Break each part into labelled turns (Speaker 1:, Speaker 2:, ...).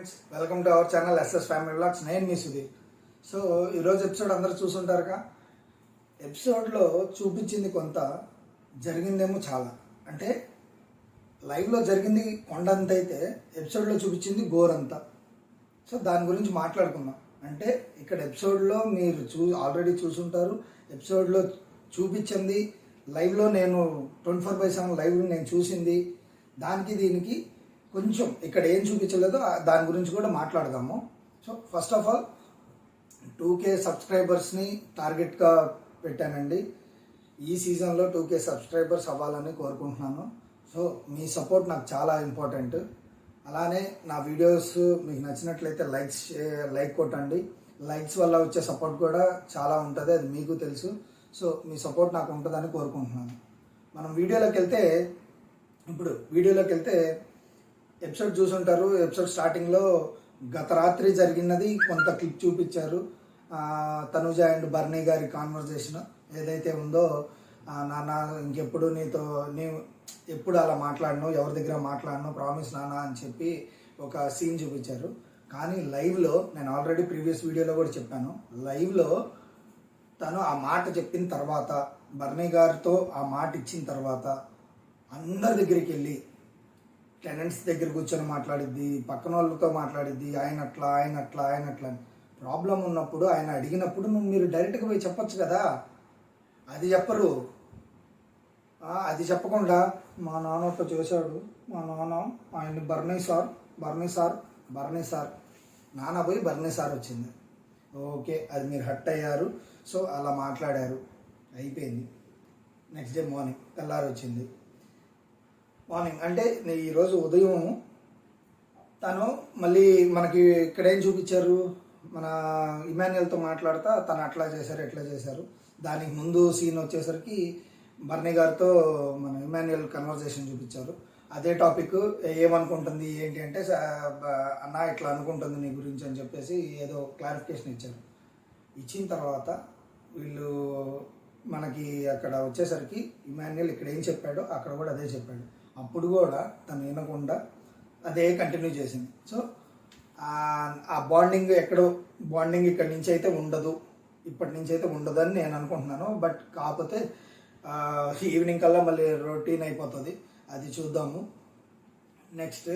Speaker 1: Friends, welcome to our channel SS family vlogs. నేను మీ Sudheer. So ఈరోజు ఎపిసోడ్ అందరూ చూసుంటారుగా. ఎపిసోడ్లో చూపించింది కొంత, జరిగిందేమో చాలా. అంటే లైవ్లో జరిగింది కొండంత అయితే ఎపిసోడ్లో చూపించింది గోరంతా. సో దాని గురించి మాట్లాడుకుందాం. అంటే ఇక్కడ ఎపిసోడ్లో మీరు ఆల్రెడీ చూసుంటారు. ఎపిసోడ్లో చూపించింది లైవ్లో నేను 24/7 లైవ్లో నేను చూసింది, దానికి దీనికి కొంచెం ఇక్కడ ఏం చూపించలేదో దాని గురించి కూడా మాట్లాడదాము. So first of all 2K సబ్స్క్రైబర్స్ని టార్గెట్గా పెట్టానండి. ఈ సీజన్లో 2K సబ్స్క్రైబర్స్ అవ్వాలని కోరుకుంటున్నాను. సో మీ సపోర్ట్ నాకు చాలా ఇంపార్టెంట్. అలానే నా వీడియోస్ మీకు నచ్చినట్లయితే లైక్ కొట్టండి. లైక్స్ వల్ల వచ్చే సపోర్ట్ కూడా చాలా ఉంటుంది, అది మీకు తెలుసు. సో మీ సపోర్ట్ నాకు ఉంటుందని కోరుకుంటున్నాను. మనం వీడియోలోకి వెళ్తే ఎపిసోడ్ చూసుంటారు. ఎపిసోడ్ స్టార్టింగ్లో గత రాత్రి జరిగినది కొంత క్లిప్ చూపించారు. తనుజ అండ్ బర్నీ గారి కాన్వర్జేషన్ ఏదైతే ఉందో, నాన్న ఇంకెప్పుడు ఎప్పుడు అలా మాట్లాడను, ఎవరి దగ్గర మాట్లాడను, ప్రామిస్ నాన్న అని చెప్పి ఒక సీన్ చూపించారు. కానీ లైవ్లో నేను ఆల్రెడీ ప్రీవియస్ వీడియోలో కూడా చెప్పాను, లైవ్లో తను ఆ మాట చెప్పిన తర్వాత, బర్నీ గారితో ఆ మాట ఇచ్చిన తర్వాత అందరి దగ్గరికి వెళ్ళి టెనెంట్స్ దగ్గర కూర్చొని మాట్లాడిద్ది, పక్కన వాళ్ళతో మాట్లాడిద్ది. ఆయన అట్లా అని ప్రాబ్లం ఉన్నప్పుడు ఆయన అడిగినప్పుడు మీరు డైరెక్ట్గా పోయి చెప్పొచ్చు కదా. అది చెప్పరు. అది చెప్పకుండా మా నాన్న అట్లా చేశాడు, మా నాన్న ఆయన బర్నీ సార్ నాన్న పోయి బర్నీ సార్ వచ్చింది. ఓకే, అది మీరు హట్ అయ్యారు. సో అలా మాట్లాడారు, అయిపోయింది. నెక్స్ట్ డే మార్నింగ్ తెల్లారి వచ్చింది. మార్నింగ్ అంటే ఈరోజు ఉదయం తను మళ్ళీ మనకి ఇక్కడ ఏం చూపించారు, మన ఇమాన్యుయల్తో మాట్లాడుతా తను అట్లా చేశారు ఎట్లా చేశారు. దానికి ముందు సీన్ వచ్చేసరికి బర్నీ గారితో మన ఇమాన్యుయల్ కన్వర్జేషన్ చూపించారు. అదే టాపిక్ ఏమనుకుంటుంది ఏంటి అంటే, అన్న ఇట్లా అనుకుంటుంది నీ గురించి అని చెప్పేసి ఏదో క్లారిఫికేషన్ ఇచ్చారు. ఇచ్చిన తర్వాత వీళ్ళు మనకి అక్కడ వచ్చేసరికి ఇమాన్యుయల్ ఇక్కడ ఏం చెప్పాడో అక్కడ కూడా అదే చెప్పాడు. అప్పుడు కూడా తను వినకుండా అదే కంటిన్యూ చేసింది. సో ఆ బాండింగ్ ఇక్కడి నుంచి అయితే ఉండదు, ఇప్పటి నుంచి అయితే ఉండదు అని నేను అనుకుంటున్నాను. బట్ కాకపోతే ఈవినింగ్ కల్లా మళ్ళీ రొటీన్ అయిపోతుంది, అది చూద్దాము. నెక్స్ట్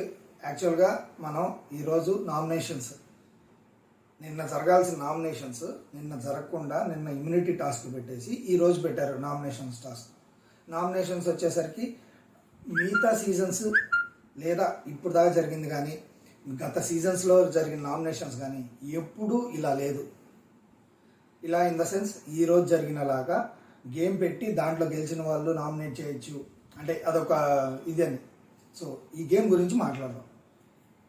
Speaker 1: యాక్చువల్గా మనం ఈరోజు నామినేషన్స్, నిన్న జరగాల్సిన నామినేషన్స్ నిన్న జరగకుండా నిన్న ఇమ్యూనిటీ టాస్క్ పెట్టేసి ఈరోజు పెట్టారు నామినేషన్స్ టాస్క్. నామినేషన్స్ వచ్చేసరికి మిగతా సీజన్స్ లేదా ఇప్పుడు దాకా జరిగింది కానీ గత సీజన్స్లో జరిగిన నామినేషన్స్ కానీ ఎప్పుడూ ఇలా లేదు. ఇలా ఇన్ ద సెన్స్ ఈరోజు జరిగినలాగా గేమ్ పెట్టి దాంట్లో గెలిచిన వాళ్ళు నామినేట్ చేయొచ్చు అంటే అదొక ఇదని. సో ఈ గేమ్ గురించి మాట్లాడదాం.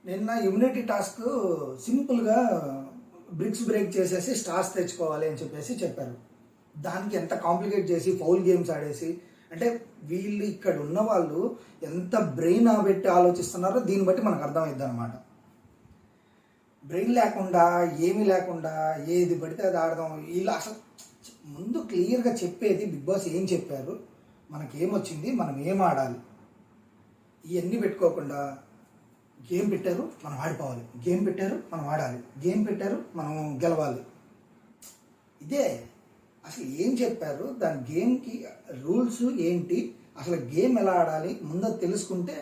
Speaker 1: నిన్న ఇమ్యూనిటీ టాస్క్ సింపుల్గా బ్రిక్స్ బ్రేక్ చేసేసి స్టార్స్ తెచ్చుకోవాలి అని చెప్పారు. దానికి ఎంత కాంప్లికేట్ చేసి ఫౌల్ గేమ్స్ ఆడేసి, అంటే వీళ్ళు ఇక్కడ ఉన్న వాళ్ళు ఎంత బ్రెయిన్ పెట్టి ఆలోచిస్తున్నారో దీన్ని బట్టి మనకు అర్థమైద్ది అనమాట. బ్రెయిన్ లేకుండా ఏమీ లేకుండా ఏది పడితే అది ఆడదాం. వీళ్ళు అసలు ముందు క్లియర్గా చెప్పేది బిగ్ బాస్ ఏం చెప్పారు, మనకేమొచ్చింది, మనం ఏం ఆడాలి, ఇవన్నీ పెట్టుకోకుండా గేమ్ పెట్టారు మనం ఆడిపోవాలి, గేమ్ పెట్టారు మనం ఆడాలి, గేమ్ పెట్టారు మనం గెలవాలి. ఇదే అసలు ఏం చెప్పారు, దాని గేమ్కి రూల్స్ ఏంటి, అసలు గేమ్ ఎలా ఆడాలి ముందు తెలుసుకుంటే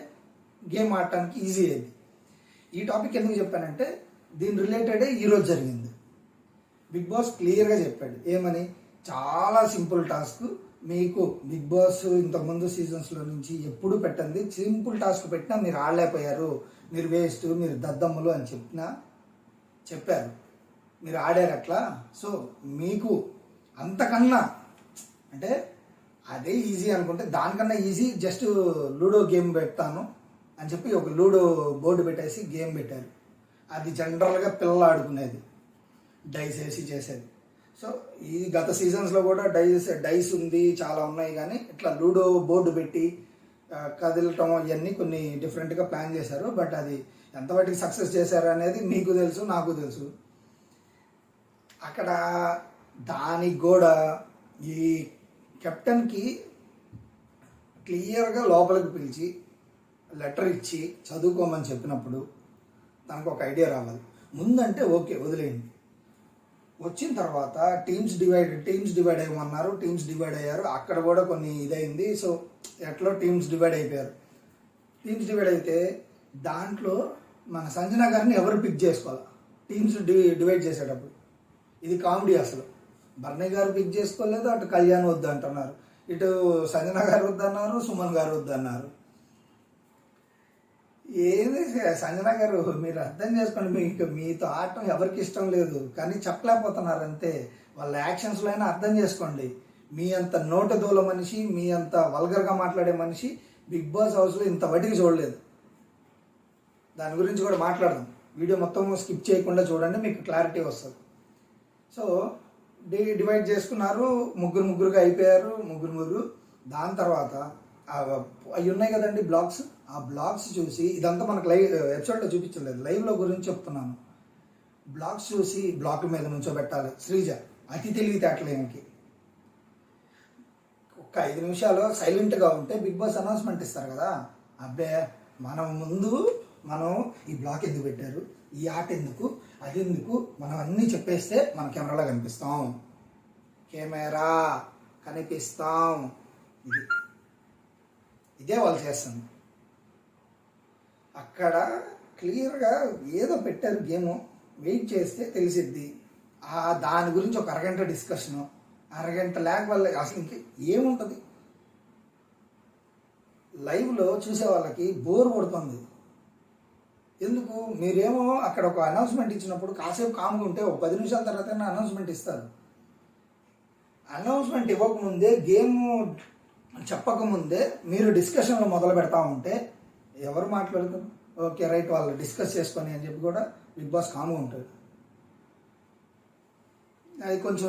Speaker 1: గేమ్ ఆడటానికి ఈజీ అయింది. ఈ టాపిక్ ఎందుకు చెప్పానంటే దీని రిలేటెడే ఈరోజు జరిగింది. బిగ్ బాస్ క్లియర్గా చెప్పాడు ఏమని, చాలా సింపుల్ టాస్క్, మీకు బిగ్ బాస్ ఇంతకుముందు సీజన్స్లో నుంచి ఎప్పుడు పెట్టండి సింపుల్ టాస్క్ పెట్టినా మీరు ఆడలేకపోయారు, మీరు వేస్ట్, మీరు దద్దమ్ములు అని చెప్పారు, మీరు ఆడారు అట్లా. సో మీకు అంతకన్నా అంటే అదే ఈజీ అనుకుంటే దానికన్నా ఈజీ జస్ట్ లూడో గేమ్ పెడతాను అని చెప్పి ఒక లూడో బోర్డు పెట్టేసి గేమ్ పెట్టారు. అది జనరల్గా పిల్లలు ఆడుకునేది, డైస్ వేసి చేసేది. సో ఈ గత సీజన్స్లో కూడా డైస్ ఉంది, చాలా ఉన్నాయి. కానీ ఇట్లా లూడో బోర్డు పెట్టి కదలటం ఇవన్నీ కొన్ని డిఫరెంట్గా ప్లాన్ చేశారు. బట్ అది ఎంతవరకు సక్సెస్ చేశారు అనేది మీకు తెలుసు, నాకు తెలుసు. అక్కడ దానికి కూడా ఈ కెప్టెన్కి క్లియర్గా లోపలికి పిలిచి లెటర్ ఇచ్చి చదువుకోమని చెప్పినప్పుడు తనకు ఒక ఐడియా రావాలి. ముందంటే ఓకే వదిలేయండి. వచ్చిన తర్వాత టీమ్స్ డివైడ్ అయ్యమన్నారు, టీమ్స్ డివైడ్ అయ్యారు. అక్కడ కూడా కొన్ని ఇదైంది. సో ఎట్లా టీమ్స్ డివైడ్ అయిపోయారు. టీమ్స్ డివైడ్ అయితే దాంట్లో మన సంజన గారిని ఎవరు పిక్ చేసుకోవాలి టీమ్స్ డివైడ్ చేసేటప్పుడు? ఇది కామెడీ అసలు. బర్నీ గారు పిక్ చేసుకోలేదు, అటు కళ్యాణ్ వద్దు అంటున్నారు, ఇటు సంజన గారు వద్దన్నారు, సుమన్ గారు వద్దన్నారు. ఏది సంజన గారు, మీరు అర్థం చేసుకోండి, మీకు మీతో ఆడటం ఎవరికి ఇష్టం లేదు, కానీ చెప్పలేకపోతున్నారు అంతే. వాళ్ళ యాక్షన్స్లో అయినా అర్థం చేసుకోండి. మీ అంత నోటదోల మనిషి, మీ అంత వల్గర్గా మాట్లాడే మనిషి బిగ్ బాస్ హౌస్లో ఇంత వటికి చూడలేదు. దాని గురించి కూడా మాట్లాడదాం. వీడియో మొత్తం స్కిప్ చేయకుండా చూడండి, మీకు క్లారిటీ వస్తుంది. సో డివైడ్ చేసుకున్నారు, ముగ్గురుగా అయిపోయారు, ముగ్గురు. దాని తర్వాత అవి ఉన్నాయి కదండి బ్లాగ్స్, ఆ బ్లాగ్స్ చూసి, ఇదంతా మనకు లైవ్ ఎపిసోడ్లో చూపించలేదు, లైవ్లో గురించి చెప్తున్నాను. బ్లాగ్స్ చూసి బ్లాక్ మీద నుంచోబెట్టాలి శ్రీజ, అతి తెలివితేటలేమికి. ఒక 5 నిమిషాలు సైలెంట్గా ఉంటే బిగ్ బాస్ అనౌన్స్మెంట్ ఇస్తారు కదా. అబ్బే, మనం ఈ బ్లాక్ ఎందుకు పెట్టారు, ఈ ఆట ఎందుకు, అది ఎందుకు, మనం అన్నీ చెప్పేస్తే మన కెమెరాలో కనిపిస్తాం, కెమెరా కనిపిస్తాం. ఇదే వాళ్ళు చేస్తుంది. అక్కడ క్లియర్గా ఏదో పెట్టారు గేము, వెయిట్ చేస్తే తెలిసిద్ది. దాని గురించి ఒక అరగంట డిస్కషను, అరగంట ల్యాగ్ వల్ల అసలు ఇంక ఏముంటుంది. లైవ్లో చూసే వాళ్ళకి బోర్ కొడుతుంది. ఎందుకు, మీరేమో అక్కడ ఒక అనౌన్స్మెంట్ ఇచ్చినప్పుడు కాసేపు కామ్గా ఉంటే ఒక 10 నిమిషాల తర్వాత అనౌన్స్మెంట్ ఇస్తారు. అనౌన్స్మెంట్ ఇవ్వకముందే, గేమ్ చెప్పకముందే మీరు డిస్కషన్లో మొదలు పెడతా ఉంటే ఎవరు మాట్లాడుతారు? ఓకే రైట్, వాళ్ళు డిస్కస్ చేసుకొని అని చెప్పి కూడా బిగ్ బాస్ కామ్గా ఉంటుంది. అది కొంచెం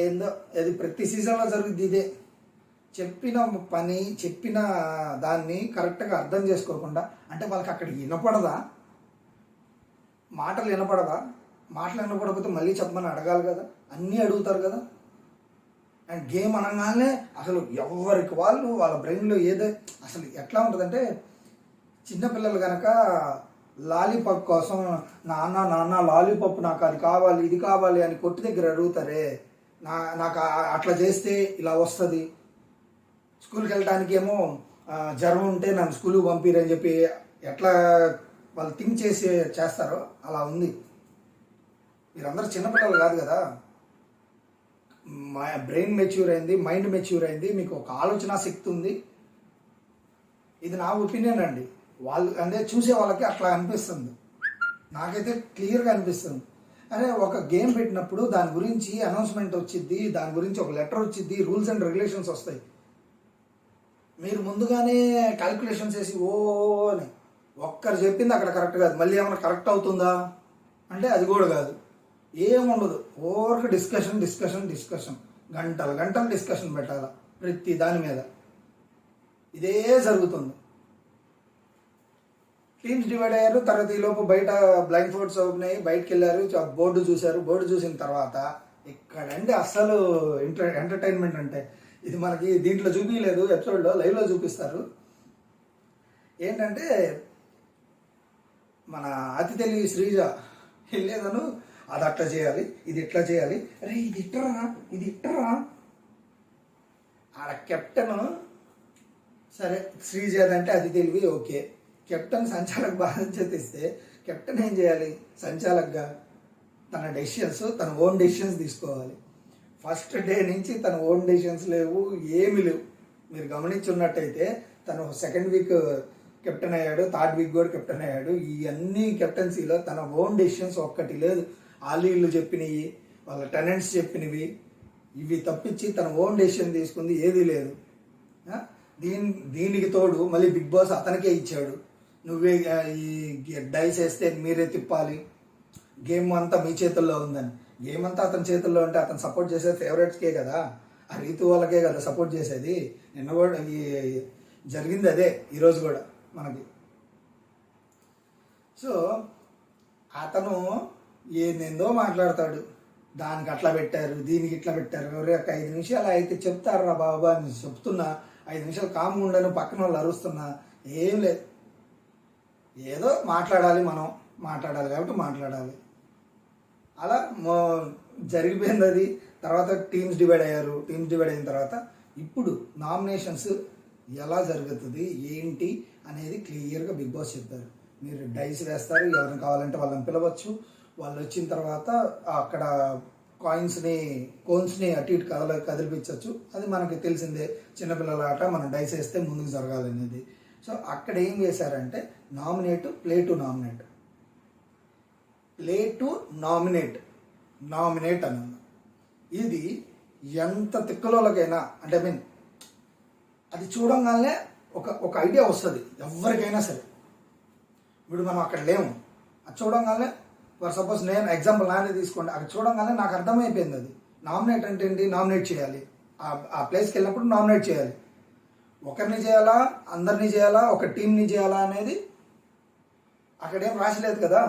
Speaker 1: ఏందో, అది ప్రతి సీజన్లో జరుగుతుంది ఇదే. చెప్పిన దాన్ని కరెక్ట్గా అర్థం చేసుకోకుండా, అంటే వాళ్ళకి అక్కడ వినపడదా, మాటలు వినపడకపోతే మళ్ళీ చెప్పమని అడగాలి కదా, అన్నీ అడుగుతారు కదా. అండ్ గేమ్ అనగానే అసలు ఎవరికి వాళ్ళ బ్రెయిన్లో ఏదో అసలు ఎట్లా ఉంటుందంటే, చిన్నపిల్లలు కనుక లాలీపాప్ కోసం నాన్న లాలీపాప్ నాకు అది కావాలి ఇది కావాలి అని కొట్టు దగ్గర అడుగుతారే, నాకు అట్లా చేస్తే ఇలా వస్తుంది, స్కూల్కి వెళ్ళడానికి ఏమో జ్వరం ఉంటే నన్ను స్కూల్కి పంపిరని చెప్పి ఎట్లా వాళ్ళు థింక్ చేస్తారో అలా ఉంది. మీరందరూ చిన్నపిల్లలు కాదు కదా, బ్రెయిన్ మెచ్యూర్ అయింది, మైండ్ మెచ్యూర్ అయింది, మీకు ఒక ఆలోచన శక్తి ఉంది. ఇది నా ఒపీనియన్ అండి. వాళ్ళు అంటే చూసే వాళ్ళకి అట్లా అనిపిస్తుంది, నాకైతే క్లియర్గా అనిపిస్తుంది. అదే ఒక గేమ్ పెట్టినప్పుడు దాని గురించి అనౌన్స్మెంట్ వచ్చిద్ది, దాని గురించి ఒక లెటర్ వచ్చిద్ది, రూల్స్ అండ్ రెగ్యులేషన్స్ వస్తాయి. మీరు ముందుగానే క్యాలిక్యులేషన్స్ వేసి అని ఒక్కరు చెప్పింది అక్కడ కరెక్ట్ కాదు, మళ్ళీ ఏమైనా కరెక్ట్ అవుతుందా అంటే అది కూడా కాదు, ఏముండదు. ఓవర్కి డిస్కషన్, గంటలు డిస్కషన్ పెట్టాలి ప్రతి దాని మీద. ఇదే జరుగుతుంది. టీమ్స్ డివైడ్ అయ్యారు. తర్వాత ఈలోపు బయట బ్లైండ్ ఫోర్డ్స్ ఓపెన్ అయ్యి బయటకు వెళ్ళారు, బోర్డు చూశారు. బోర్డు చూసిన తర్వాత ఇక్కడండి అస్సలు ఎంటర్టైన్మెంట్ అంటే ఇది మనకి దీంట్లో చూపించలేదు, ఎపిసోడ్లో లైవ్లో చూపిస్తారు. ఏంటంటే మన అతి తెలివి శ్రీజ వెళ్ళేదను, అది అట్లా చేయాలి, ఇది ఇట్లా చేయాలి, అరే ఇది ఇట్టరా. ఆడ కెప్టెన్ సరే శ్రీజ అంటే అతి తెలివి ఓకే, కెప్టెన్ సంచాలక్ బాధ్యత ఇస్తే కెప్టెన్ ఏం చేయాలి? సంచాలక్గా తన ఓన్ డెసిషన్స్ తీసుకోవాలి. ఫస్ట్ డే నుంచి తన ఓన్ డెసిషన్స్ లేవు, ఏమీ లేవు. మీరు గమనించున్నట్టయితే తను సెకండ్ వీక్ కెప్టెన్ అయ్యాడు, థర్డ్ వీక్ కూడా కెప్టెన్ అయ్యాడు. ఈ అన్ని కెప్టెన్సీలో తన ఓన్ డెసిషన్స్ ఒక్కటి లేదు. ఆలీళ్ళు చెప్పినవి, వాళ్ళ టెనెంట్స్ చెప్పినవి, ఇవి తప్పించి తన ఓన్ డెసిషన్ తీసుకుంది ఏదీ లేదు. దీనికి తోడు మళ్ళీ బిగ్ బాస్ అతనికే ఇచ్చాడు, నువ్వే ఈ డైస్ వేస్తే మీరే తిప్పాలి, గేమ్ అంతా మీ చేతుల్లో ఉందని. గేమ్ అంతా అతని చేతుల్లో ఉంటే అతను సపోర్ట్ చేసేది ఫేవరెట్స్కే కదా, ఆ రీతు వాళ్ళకే కదా సపోర్ట్ చేసేది. నిన్న కూడా జరిగింది అదే, ఈరోజు కూడా మనకి. సో అతను ఏందేందో మాట్లాడతాడు, దానికి అట్లా పెట్టారు, దీనికి ఇట్లా పెట్టారు. ఎవరే ఒక 5 నిమిషాలు అయితే చెప్తారా బాబా అని చెప్తున్నా, 5 నిమిషాలు కామ్గా ఉండను, పక్కన వాళ్ళు అరుస్తున్నా, ఏం లేదు. ఏదో మాట్లాడాలి మనం, మాట్లాడాలి కాబట్టి మాట్లాడాలి. అలా జరిగిపోయింది అది. తర్వాత టీమ్స్ డివైడ్ అయ్యారు. టీమ్స్ డివైడ్ అయిన తర్వాత ఇప్పుడు నామినేషన్స్ ఎలా జరుగుతుంది ఏంటి అనేది క్లియర్గా బిగ్ బాస్ చెప్పారు. మీరు డైస్ వేస్తారు, ఎవరిని కావాలంటే వాళ్ళని పిలవచ్చు. వాళ్ళు వచ్చిన తర్వాత అక్కడ కోన్స్ని అటు ఇటు కదిలిపించవచ్చు. అది మనకి తెలిసిందే, చిన్నపిల్లల ఆట, మనం డైస్ వేస్తే ముందుకు జరగాలనేది. సో అక్కడ ఏం చేశారంటే ప్లే టు నామినేట్ అని. ఇది ఎంత తిక్కలోకైనా అంటే అది చూడంగానే ఒక ఐడియా వస్తుంది ఎవరికైనా సరే. ఇప్పుడు మనం అక్కడ లేము, అది చూడంగానే ఫర్ సపోజ్ నేను ఎగ్జాంపుల్ నానే తీసుకోండి, అక్కడ చూడంగానే నాకు అర్థమైపోయింది అది నామినేట్ అంటే ఏంటి. నామినేట్ చేయాలి, ఆ ప్లేస్కి వెళ్ళినప్పుడు నామినేట్ చేయాలి. ఒకరిని చేయాలా, అందరినీ చేయాలా, ఒక టీంని చేయాలా అనేది అక్కడేం రాసలేదు కదా.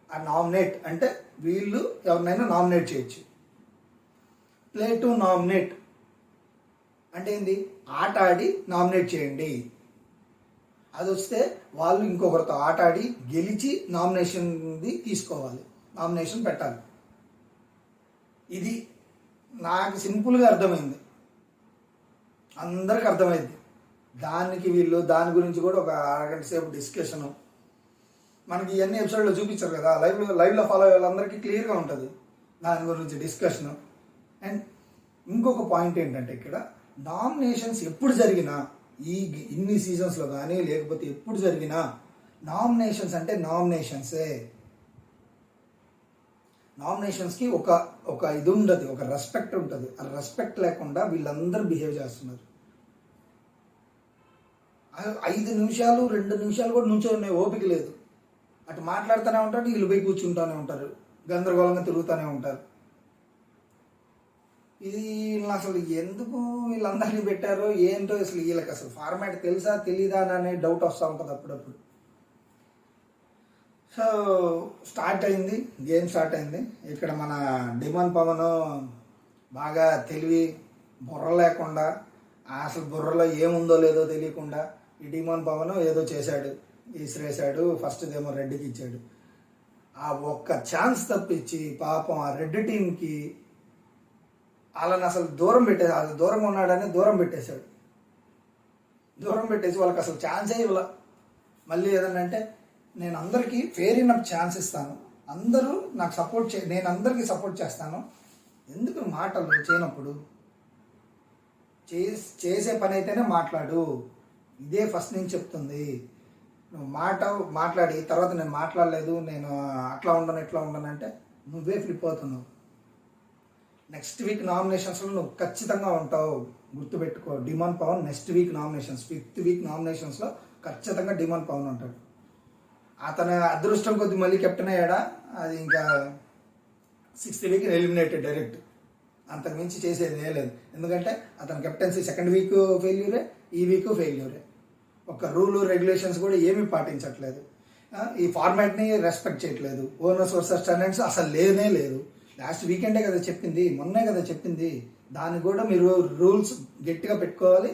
Speaker 1: ఆ నామినేట్ అంటే వీళ్ళు ఎవరినైనా నామినేట్ చేయొచ్చు. ప్లే టు నామినేట్ అంటే ఏంది, ఆట ఆడి నామినేట్ చేయండి. అది వస్తే వాళ్ళు ఇంకొకరితో ఆట ఆడి గెలిచి నామినేషన్ది తీసుకోవాలి, నామినేషన్ పెట్టాలి. ఇది నాకు సింపుల్గా అర్థమైంది, అందరికి అర్థమైంది. దాని గురించి కూడా ఒక అరగంట సేపు డిస్కషను. మనకి ఇవన్నీ ఎపిసోడ్లో చూపించారు కదా, లైవ్లో ఫాలో అయ్యే వాళ్ళందరికీ క్లియర్గా ఉంటుంది దాని గురించి డిస్కషను. అండ్ ఇంకొక పాయింట్ ఏంటంటే ఇక్కడ నామినేషన్స్ ఎప్పుడు జరిగినా ఇన్ని సీజన్స్లో కానీ లేకపోతే ఎప్పుడు జరిగినా నామినేషన్స్ అంటే నామినేషన్స్కి ఒక ఇది ఉండదు, ఒక రెస్పెక్ట్ ఉంటుంది. ఆ రెస్పెక్ట్ లేకుండా వీళ్ళందరూ బిహేవ్ చేస్తున్నారు. 5 నిమిషాలు 2 నిమిషాలు కూడా నుంచోనే ఓపిక లేదు. అటు మాట్లాడుతూనే ఉంటారు, వీళ్ళు పోయి కూర్చుంటూనే ఉంటారు, గందరగోళంగా తిరుగుతూనే ఉంటారు. ఇది అసలు ఎందుకు వీళ్ళందరినీ పెట్టారో ఏంటో, అసలు వీళ్ళకి అసలు ఫార్మాట్ తెలుసా తెలీదా అనే డౌట్ వస్తూ ఉంటుంది అప్పుడప్పుడు. సో గేమ్ స్టార్ట్ అయింది. ఇక్కడ మన డిమాండ్ పవన్ బాగా తెలివి, బుర్ర లేకుండా, అసలు బుర్రలో ఏముందో లేదో తెలియకుండా ఈ డిమాండ్ పవన్ ఏదో చేశాడు, ఇసిరేసాడు. ఫస్ట్దేమో రెడ్డికి ఇచ్చాడు. ఆ ఒక్క ఛాన్స్ తప్పించి పాపం ఆ రెడ్ టీంకి వాళ్ళని అసలు దూరంగా ఉన్నాడని దూరం పెట్టేసి వాళ్ళకి అసలు ఛాన్సే ఇవ్వాల. మళ్ళీ ఏదన్నంటే నేను అందరికీ ఫెయిర్ ఇనఫ్ ఛాన్స్ ఇస్తాను, అందరూ నాకు నేను అందరికీ సపోర్ట్ చేస్తాను, ఎందుకు మాటలు చేయనప్పుడు చేసే పని అయితేనే మాట్లాడు. ఇదే ఫస్ట్ నుంచి చెప్తుంది. నువ్వు మాట్లాడి తర్వాత నేను మాట్లాడలేదు, నేను అట్లా ఉండను ఇట్లా ఉండను అంటే నువ్వే ఫ్లిప్ అవుతున్నావు. నెక్స్ట్ వీక్ నామినేషన్స్లో నువ్వు ఖచ్చితంగా ఉంటావు, గుర్తుపెట్టుకో. Demand Pawan next week nominations 5th week నామినేషన్స్లో ఖచ్చితంగా డిమాండ్ పవన్ ఉంటాడు. అతను అదృష్టం కొద్ది మళ్ళీ కెప్టెన్ అయ్యాడా, అది ఇంకా 6th వీక్ ఎలిమినేటెడ్ డైరెక్ట్. అంతకుమించి చేసేది లేదు. ఎందుకంటే అతని కెప్టెన్సీ 2nd వీక్ ఫెయిల్యూరే, ఈ వీక్ ఫెయిల్యూరే. ఒక రూలు రెగ్యులేషన్స్ కూడా ఏమీ పాటించట్లేదు, ఈ ఫార్మాట్ని రెస్పెక్ట్ చేయట్లేదు. ఓనర్స్ వర్సెస్ టెనెంట్స్ అసలు లేనే లేదు. లాస్ట్ వీకెండే కదా చెప్పింది, మొన్నే కదా చెప్పింది. దాన్ని కూడా మీరు రూల్స్ గట్టిగా పెట్టుకోవాలి,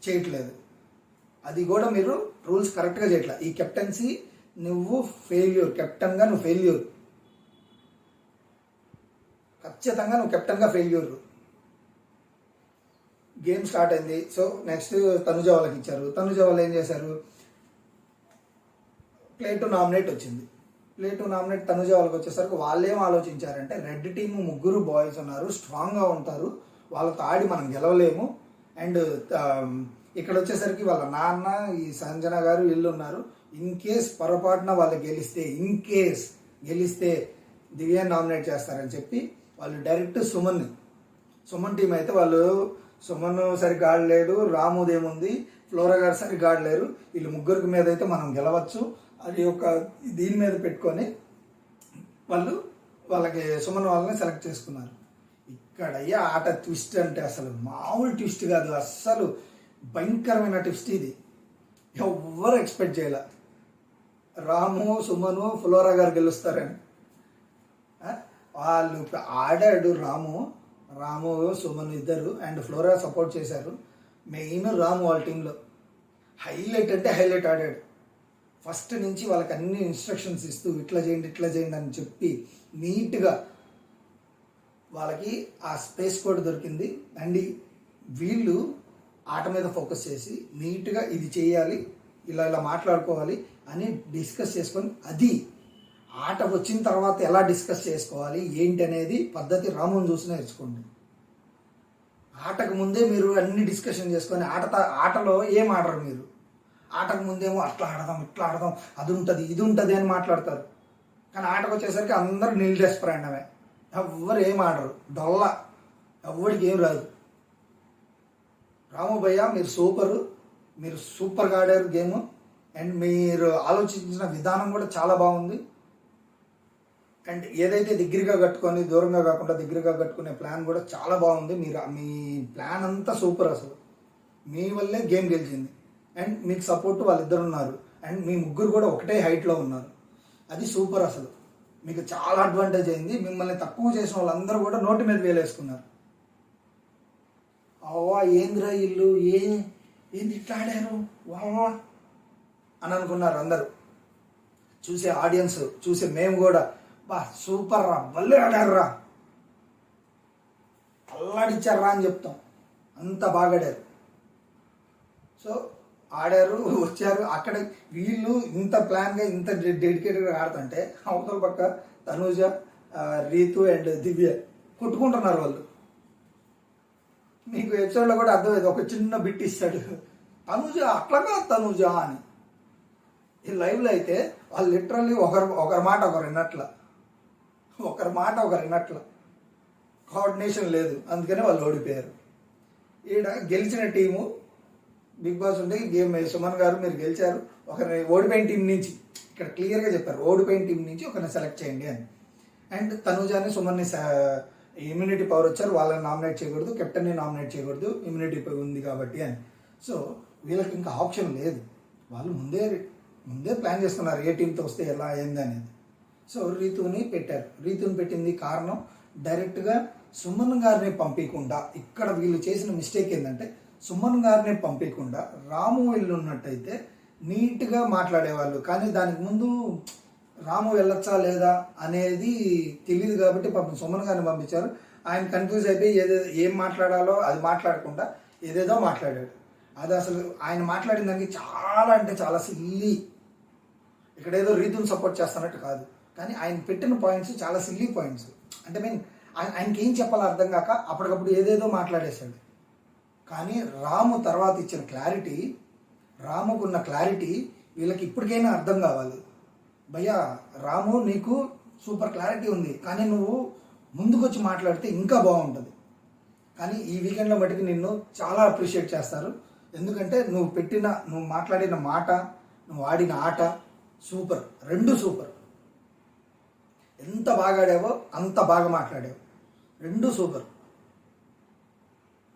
Speaker 1: చేయట్లేదు. అది కూడా మీరు రూల్స్ కరెక్ట్గా చేయట్లేదు. ఈ కెప్టెన్సీ నువ్వు ఫెయిల్యూర్, కెప్టెన్గా నువ్వు ఫెయిల్యూర్, ఖచ్చితంగా నువ్వు కెప్టెన్గా ఫెయిల్యూర్. గేమ్ స్టార్ట్ అయింది. సో నెక్స్ట్ తనుజ వాళ్ళకి ఇచ్చారు. తనుజ వాళ్ళు ఏం చేశారు, ప్లే టు నామినేట్ వచ్చింది. ప్లే టు నామినేట్ తనుజ వాళ్ళకి వచ్చేసరికి వాళ్ళు ఏం ఆలోచించారంటే, రెడ్ టీమ్ 3 బాయ్స్ ఉన్నారు, స్ట్రాంగ్గా ఉంటారు, వాళ్ళతో ఆడి మనం గెలవలేము. అండ్ ఇక్కడ వచ్చేసరికి వాళ్ళ నాన్న, ఈ సంజన గారు వీళ్ళు ఉన్నారు. ఇన్ కేస్ పొరపాటున వాళ్ళు గెలిస్తే దివ్యాన్ని నామినేట్ చేస్తారని చెప్పి వాళ్ళు డైరెక్ట్ సుమన్ టీం అయితే వాళ్ళు సుమన్ సరిగ్గా ఆడలేడు, రాముదేముంది, ఫ్లోరా గారు సరిగ్గా ఆడలేరు, వీళ్ళు 3 మీద అయితే మనం గెలవచ్చు అది ఒక దీని మీద పెట్టుకొని వాళ్ళకి సుమన్ వాళ్ళని సెలెక్ట్ చేసుకున్నారు. ఇక్కడ అయ్యా ఆట ట్విస్ట్ అంటే అసలు మామూలు ట్విస్ట్ కాదు, అస్సలు భయంకరమైన ట్విస్ట్ ఇది. ఎవ్వరు ఎక్స్పెక్ట్ చేయాల రాము, సుమను, ఫ్లోరా గారు గెలుస్తారని. వాళ్ళు ఆడాడు రాము సుమన్ ఇద్దరు, అండ్ ఫ్లోరా సపోర్ట్ చేశారు. మెయిన్ రాము వాళ్ళ టీంలో హైలైట్ అంటే హైలైట్ ఆడాడు. ఫస్ట్ నుంచి వాళ్ళకి అన్ని ఇన్స్ట్రక్షన్స్ ఇస్తూ ఇట్లా చేయండి అని చెప్పి నీట్గా వాళ్ళకి ఆ స్పేస్ కోడ్ దొరికింది. అండ్ వీళ్ళు ఆట మీద ఫోకస్ చేసి నీట్గా ఇది చేయాలి, ఇలా మాట్లాడుకోవాలి అని డిస్కస్ చేసుకొని, అది ఆట వచ్చిన తర్వాత ఎలా డిస్కస్ చేసుకోవాలి ఏంటి అనేది పద్ధతి రాముని చూసి నేర్చుకోండి. ఆటకు ముందే మీరు అన్ని డిస్కషన్ చేసుకొని ఆటలో ఏం ఆడరు మీరు. ఆటకు ముందేమో అట్లా ఆడదాం ఇట్లా ఆడదాం అది ఉంటుంది ఇది ఉంటుంది అని మాట్లాడతారు. కానీ ఆటకు వచ్చేసరికి అందరూ నీళ్ళు డెస్పరాండమే, ఎవ్వరు ఏం ఆడరు, డొల్ల, ఎవ్వడికి ఏం రాదు. రాము భయ్య మీరు సూపర్గా ఆడారు గేమ్. అండ్ మీరు ఆలోచించిన విధానం కూడా చాలా బాగుంది. అండ్ ఏదైతే దగ్గరగా కట్టుకొని దూరంగా కాకుండా దగ్గరగా కట్టుకునే ప్లాన్ కూడా చాలా బాగుంది. మీ ప్లాన్ అంతా సూపర్. అసలు మీ వల్లే గేమ్ గెలిచింది. అండ్ మీకు సపోర్ట్ వాళ్ళిద్దరు ఉన్నారు. అండ్ మీ ముగ్గురు కూడా ఒకటే హైట్లో ఉన్నారు. అది సూపర్. అసలు మీకు చాలా అడ్వాంటేజ్ అయింది. మిమ్మల్ని తక్కువ చేసిన వాళ్ళందరూ కూడా నోటి మీద వేలేసుకున్నారు. అవ్వా ఏంద్రా ఇల్లు ఏంది ఇట్లా ఆడారు వావా అని అనుకున్నారు అందరూ. చూసే ఆడియన్స్, చూసే మేము కూడా బా సూపర్ రా, భలే ఆడారు, అల్లాడిచ్చారా అని చెప్తాం. అంత బాగా ఆడారు. సో ఆడారు, వచ్చారు. అక్కడ వీళ్ళు ఇంత ప్లాన్గా ఇంత డెడికేటెడ్గా ఆడుతుంటే అవతల పక్క తనూజ, రీతు అండ్ దివ్య కొట్టుకుంటున్నారు వాళ్ళు. మీకు ఎపిసోడ్లో కూడా అర్థమైంది. ఒక చిన్న బిట్ ఇస్తాడు, తనూజ అట్లాగా తనూజ అని. ఈ లైవ్లో అయితే వాళ్ళు లిటరల్లీ ఒకరి మాట ఒకరు విన్నట్ల కోఆర్డినేషన్ లేదు. అందుకనే వాళ్ళు ఓడిపోయారు. ఈడ గెలిచిన టీము బిగ్ బాస్ ఉంటే గేమ్ సుమన్ గారు మీరు గెలిచారు, ఒకరిని ఓడిపోయిన టీం నుంచి ఇక్కడ క్లియర్గా చెప్పారు, ఓడిపోయిన టీం నుంచి ఒకరిని సెలెక్ట్ చేయండి అని. అండ్ తనూజాని సుమన్ని ఇమ్యూనిటీ పవర్ వచ్చారు, వాళ్ళని నామినేట్ చేయకూడదు, కెప్టెన్ని నామినేట్ చేయకూడదు, ఇమ్యూనిటీ పవర్ ఉంది కాబట్టి అని. సో వీళ్ళకి ఇంకా ఆప్షన్ లేదు. వాళ్ళు ముందే ప్లాన్ చేసుకున్నారు ఏ టీంతో వస్తే ఎలా అయింది అనేది. సో రీతుని పెట్టింది కారణం డైరెక్ట్గా సుమన్ గారిని పంపించకుండా. ఇక్కడ వీళ్ళు చేసిన మిస్టేక్ ఏంటంటే సుమన్ గారిని పంపించకుండా రాము వెళ్ళి ఉన్నట్టయితే నీట్గా మాట్లాడేవాళ్ళు. కానీ దానికి ముందు రాము వెళ్ళొచ్చా లేదా అనేది తెలియదు కాబట్టి సుమన్ గారిని పంపించారు. ఆయన కన్ఫ్యూజ్ అయిపోయి ఏం మాట్లాడాలో అది మాట్లాడకుండా ఏదేదో మాట్లాడాడు. అది అసలు ఆయన మాట్లాడిన దానికి చాలా అంటే చాలా సిల్లీ. ఇక్కడ ఏదో రీతుని సపోర్ట్ చేస్తున్నట్టు కాదు, కానీ ఆయన పెట్టిన పాయింట్స్ చాలా సిల్లీ పాయింట్స్. అంటే ఆయనకి ఏం చెప్పాలో అర్థం కాక అప్పటికప్పుడు ఏదేదో మాట్లాడేశాడు. కానీ రాము తర్వాత ఇచ్చిన క్లారిటీ, రాముకున్న క్లారిటీ వీళ్ళకి ఇప్పటికైనా అర్థం కావాలి. భయ్యా రాము నీకు సూపర్ క్లారిటీ ఉంది, కానీ నువ్వు ముందుకొచ్చి మాట్లాడితే ఇంకా బాగుంటుంది. కానీ ఈ వీకెండ్లో మటుకు నిన్ను చాలా అప్రిషియేట్ చేస్తారు. ఎందుకంటే నువ్వు మాట్లాడిన మాట, నువ్వు ఆడిన ఆట సూపర్, రెండు సూపర్. ఎంత బాగా ఆడావో అంత బాగా మాట్లాడావు, రెండు సూపర్.